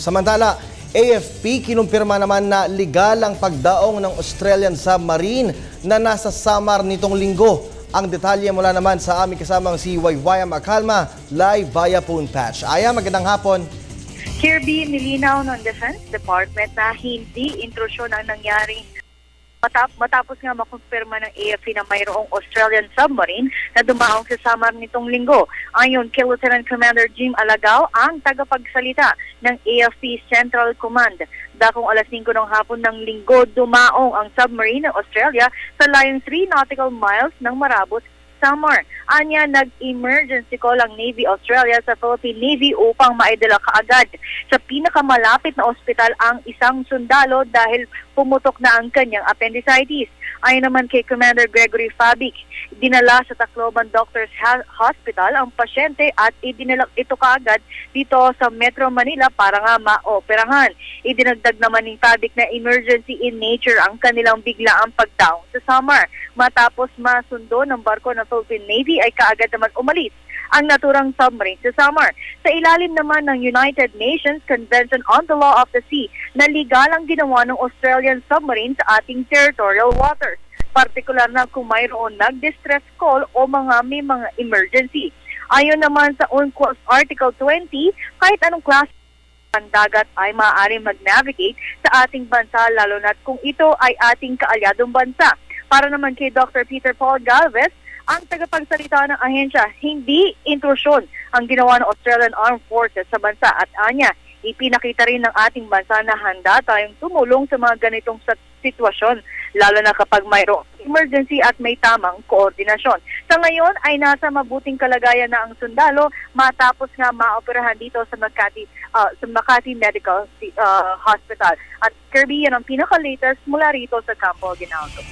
Samantala, AFP kinumpirma naman na legal ang pagdaong ng Australian submarine na nasa Samar nitong linggo. Ang detalye mula naman sa aming kasamang si Waywaya Macalma, live via phone patch. Aya, magandang hapon. Kirby, nilinaw ng Defense Department na hindi intrusyon ang nangyari matapos nga makumpirma ng AFP na mayroong Australian submarine na dumaong sa Samar nitong linggo. Ayon kay Lieutenant Commander Jim Alagao, ang tagapagsalita ng AFP Central Command. Dakong alas 5 ng hapon ng linggo, dumaong ang submarine ng Australia sa layong 3 nautical miles ng Marabot, Samar. Anya, nag-emergency call ang Navy Australia sa Philippine Navy upang maidala kaagad sa pinakamalapit na ospital ang isang sundalo dahil pumutok na ang kanyang appendicitis. Ayon naman kay Commander Gregory Fabic, dinala sa Tacloban Doctors Hospital ang pasyente at idinala ito kaagad dito sa Metro Manila para nga maoperahan. Idinagdag naman ni Fabic na emergency in nature ang kanilang biglaang pagdaong sa Samar. Matapos masundo ng barko ng Philippine Navy ay kaagad naman umalis ang naturang submarine sa Samar. Sa ilalim naman ng United Nations Convention on the Law of the Sea na legal ang ginawa ng Australian submarine sa ating territorial waters, partikular na kung mayroon nag-distress call o may mga emergency. Ayon naman sa UNCLOS Article 20, kahit anong klase ng dagat ay maaaring mag-navigate sa ating bansa lalo na kung ito ay ating kaalyadong bansa. Para naman kay Dr. Peter Paul Galvez, ang tagapagsalita ng ahensya, hindi intrusyon ang ginawa ng Australian Armed Forces sa bansa at anya, ipinakita rin ng ating bansa na handa tayong tumulong sa mga ganitong sitwasyon, lalo na kapag mayroong emergency at may tamang koordinasyon. Sa ngayon ay nasa mabuting kalagayan na ang sundalo matapos nga maoperahan dito sa Makati Medical Hospital. At Kirby, yan ang pinaka-latest mula rito sa Campo Aguinaldo.